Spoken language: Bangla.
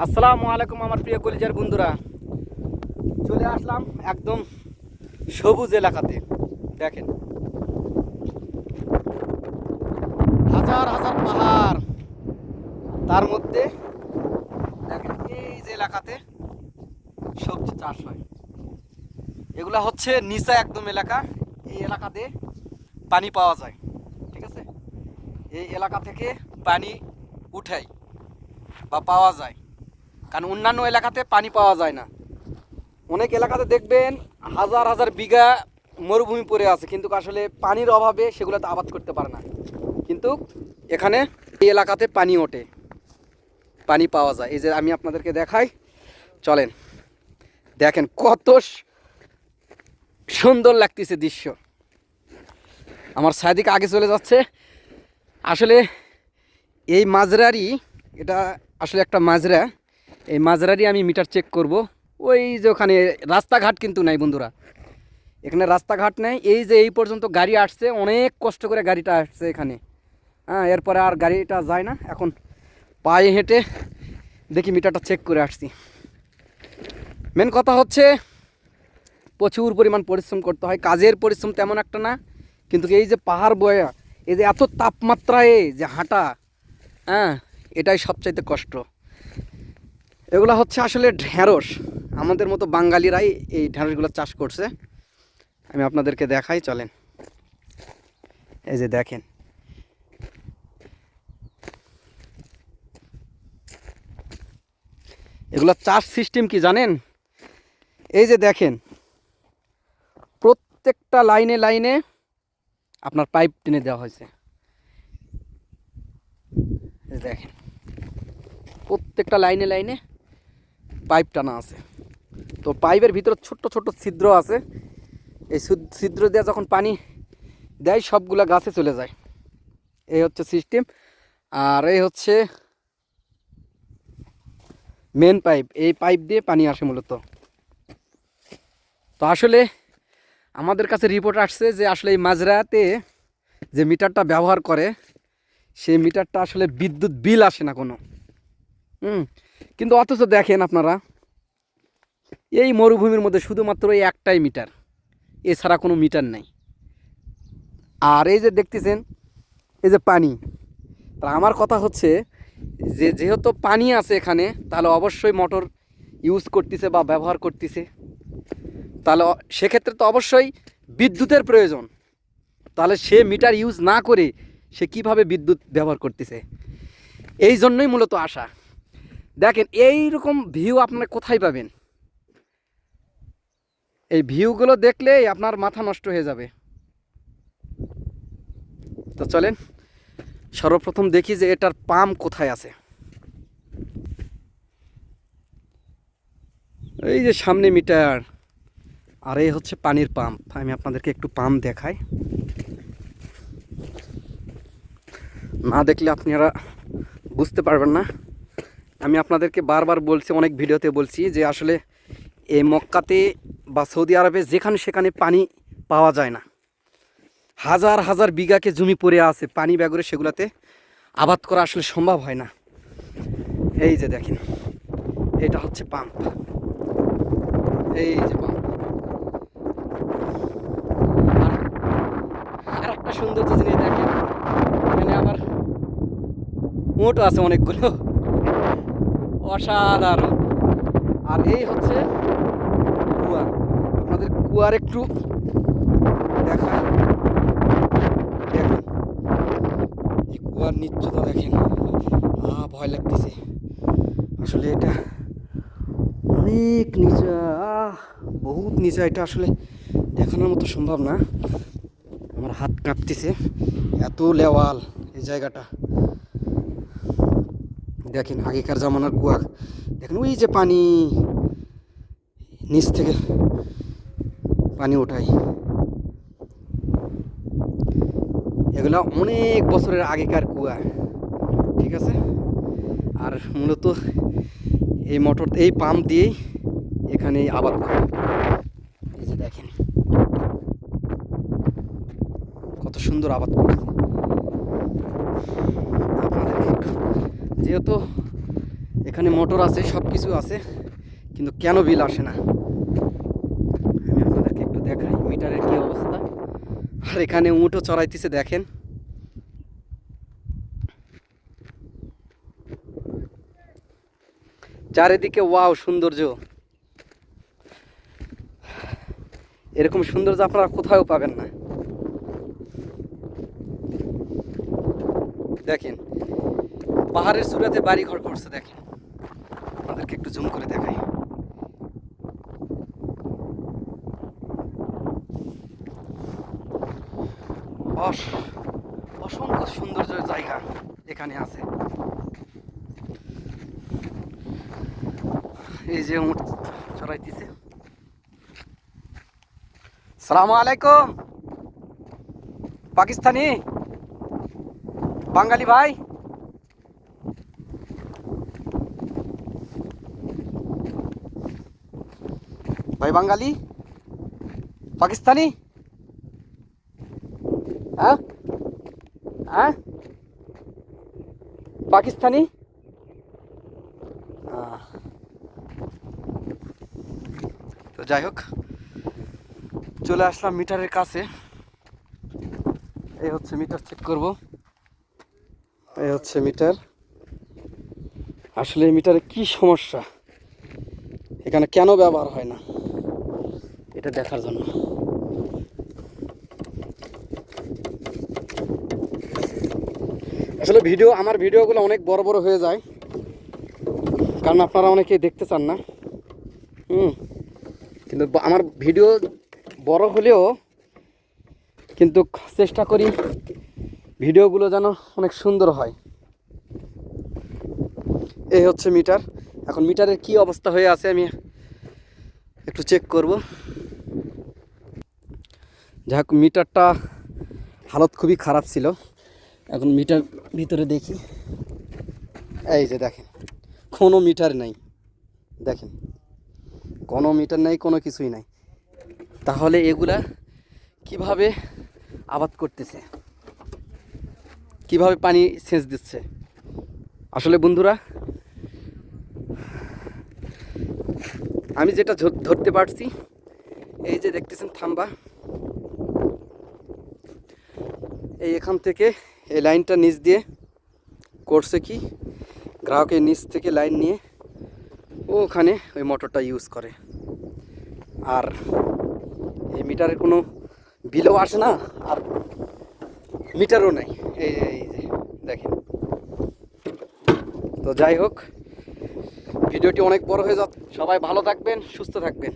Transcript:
আসসালামু আলাইকুম আমার প্রিয় কলিজার বন্ধুরা, চলে আসলাম একদম সবুজ এলাকাতে। দেখেন হাজার হাজার পাহাড়, তার মধ্যে দেখেন এই যে এলাকাতে সবজি চাষ হয়। এগুলা হচ্ছে নিচা একদম এলাকা। এই এলাকাতে পানি পাওয়া যায়, ঠিক আছে। এই এলাকা থেকে পানি উঠাই বা পাওয়া যায়, কারণ অন্যান্য এলাকাতে পানি পাওয়া যায় না। অনেক এলাকাতে দেখবেন হাজার হাজার বিঘা মরুভূমি পড়ে আছে, কিন্তু আসলে পানির অভাবে সেগুলোতে আবাদ করতে পারে না। কিন্তু এখানে এই এলাকাতে পানি ওঠে, পানি পাওয়া যায়। এই যে আমি আপনাদেরকে দেখাই, চলেন দেখেন কত সুন্দর লাগতেছে দৃশ্য। আমার সাদিক আগে চলে যাচ্ছে। আসলে এই মাজরারই, এটা আসলে একটা মাজরা। এই মাজরারই আমি মিটার চেক করব। ওই যে ওখানে রাস্তাঘাট কিন্তু নাই বন্ধুরা, এখানে রাস্তাঘাট নেই। এই যে এই পর্যন্ত গাড়ি আসছে, অনেক কষ্ট করে গাড়িটা আসছে এখানে। হ্যাঁ, এরপরে আর গাড়িটা যায় না। এখন পায়ে হেঁটে দেখি মিটারটা চেক করে আসছি। মেন কথা হচ্ছে প্রচুর পরিমাণ পরিশ্রম করতে হয়। কাজের পরিশ্রম তেমন একটা না, কিন্তু এই যে পাহাড় বয়া, এই যে এত তাপমাত্রায় যে হাঁটা, হ্যাঁ, এটাই সবচাইতে কষ্ট। এগুলো হচ্ছে আসলে ঢ্যাঁড়স। আমাদের মতো বাঙালিরাই এই ঢ্যাঁড়সগুলো চাষ করছে। আমি আপনাদেরকে দেখাই, চলেন। এই যে দেখেন, এগুলো চাষ সিস্টেম কি জানেন? এই যে দেখেন, প্রত্যেকটা লাইনে লাইনে আপনার পাইপ টেনে দেওয়া হয়েছে। দেখেন প্রত্যেকটা লাইনে লাইনে পাইপ টানা আছে। তো পাইপের ভিতরে ছোট্ট ছোট্ট ছিদ্র আছে। এই ছিদ্র দিয়ে যখন পানি দেয় সবগুলা গাছে চলে যায়। এই হচ্ছে সিস্টেম। আর এই হচ্ছে মেন পাইপ। এই পাইপ দিয়ে পানি আসে মূলত। তো আসলে আমাদের কাছে রিপোর্ট আসছে যে আসলে এই মাজরাতে যে মিটারটা ব্যবহার করে, সেই মিটারটা আসলে বিদ্যুৎ বিল আসে না কোনো। কিন্তু অথচ দেখেন আপনারা, এই মরুভূমির মধ্যে শুধুমাত্র এই একটাই মিটার, এছাড়া কোনো মিটার নেই। আর এই যে দেখতেছেন, এই যে পানি। তা আমার কথা হচ্ছে যে যেহেতু পানি আছে এখানে, তাহলে অবশ্যই মোটর ইউজ করতেছে বা ব্যবহার করতেছে। তাহলে সেক্ষেত্রে তো অবশ্যই বিদ্যুতের প্রয়োজন। তাহলে সে মিটার ইউজ না করে সে কিভাবে বিদ্যুৎ ব্যবহার করতেছে? এই জন্যই মূলত আসা। দেখেন এই রকম ভিউ আপনারা কোথায় পাবেন? এই ভিউগুলো দেখলেই আপনার মাথা নষ্ট হয়ে যাবে। তো চলেন সর্বপ্রথম দেখি যে এটার পাম্প কোথায় আছে। এই যে সামনে মিটার, আর এই হচ্ছে পানির পাম্প। আমি আপনাদেরকে একটু পাম্প দেখাই, না দেখলে আপনারা বুঝতে পারবেন না। আমি আপনাদেরকে বারবার বলছি, অনেক ভিডিওতে বলছি যে আসলে এই মক্কাতে বা সৌদি আরবে যেখানে সেখানে পানি পাওয়া যায় না। হাজার হাজার বিঘাকে জমি পড়ে আছে, পানি ব্যাগরে সেগুলোতে আবাদ করা আসলে সম্ভব হয় না। এই যে দেখেন, এটা হচ্ছে পাম্প। এই যে পাম্প। আর একটা সৌন্দর্য জিনিস দেখেন, এখানে আবার উঁটও আছে অনেকগুলো, অসাধারণ। আর এই হচ্ছে কুয়া। আপনাদের কুয়ার একটু দেখায়, দেখেন এই কুয়ার নিশ্চয়তা দেখেন। ভয় লাগতেছে আসলে, এটা অনেক নিচা, বহুত নিচা। এটা আসলে দেখানোর মতো সম্ভব না। আমার হাত কাঁপতেছে, এত লেওয়াল এই জায়গাটা। দেখেন আগেকার জামানার কুয়া। দেখেন ওই যে পানি, নিচ থেকে পানি ওঠায়। এগুলো অনেক বছরের আগেকার কুয়া, ঠিক আছে। আর মূলত এই মোটর, এই পাম্প দিয়েই এখানে আবাদ করে। এই যে দেখেন কত সুন্দর আবাদ করছে। যেহেতু এখানে মোটর আছে, সব কিছু আছে, কিন্তু কেন বিল আসে না আমি আপনাদেরকে একটু দেখাই মিটারের কি অবস্থা। আর এখানে উঁটও চড়াইতেছে দেখেন। চারিদিকে ওয়াও সৌন্দর্য, এরকম সৌন্দর্য আপনারা কোথাও পাবেন না। দেখেন পাহাড়ের চূড়াতে বাড়ি ঘর করছে, দেখেন আপনাদেরকে একটু জুম করে দেখাই। অসংখ্য সৌন্দর্যের জায়গা এখানে আছে। এই যে উট চড়াইতেছে। সালামু আলাইকুম পাকিস্তানি বাঙালি ভাই, ভাই বাঙালি পাকিস্তানি, হ্যাঁ হ্যাঁ পাকিস্তানি। তো যাই হোক চলে আসলাম মিটারের কাছে। এই হচ্ছে মিটার, চেক করব। এই হচ্ছে মিটার। আসলে মিটারে কি সমস্যা, এখানে কেন ব্যবহার হয় না, এটা দেখার জন্য। আসলে আমার ভিডিওগুলো অনেক বড় বড় হয়ে যায়, কারণ আপনারা অনেকেই দেখতে চান না। কিন্তু আমার ভিডিও বড় হলেও কিন্তু চেষ্টা করি ভিডিওগুলো যেন অনেক সুন্দর হয়। এই হচ্ছে মিটার। এখন মিটারের কি অবস্থা হয়ে আছে আমি একটু চেক করব। যাই হোক মিটারটা হালত খুবই খারাপ ছিল। এখন মিটার ভিতরে দেখি, এই যে দেখেন কোনো মিটার নাই, দেখেন কোনো মিটার নাই, কোনো কিছুই নাই। তাহলে এগুলা কিভাবে আবাদ করতেছে, কিভাবে পানি সেচ দিচ্ছে? আসলে বন্ধুরা আমি যেটা ধরতে পারছি, এই যে দেখতেছেন থাম্বা, এই এখান থেকে এই লাইনটা নিচ দিয়ে করছে কি, গ্রাহকের নিচ থেকে লাইন নিয়ে ওখানে ওই মোটরটা ইউজ করে। আর এই মিটারের কোনো বিলও আসে না, আর মিটারও নাই। এই যে দেখেন। তো যাই হোক ভিডিওটি অনেক বড় হয়ে যাচ্ছে। সবাই ভালো থাকবেন, সুস্থ থাকবেন।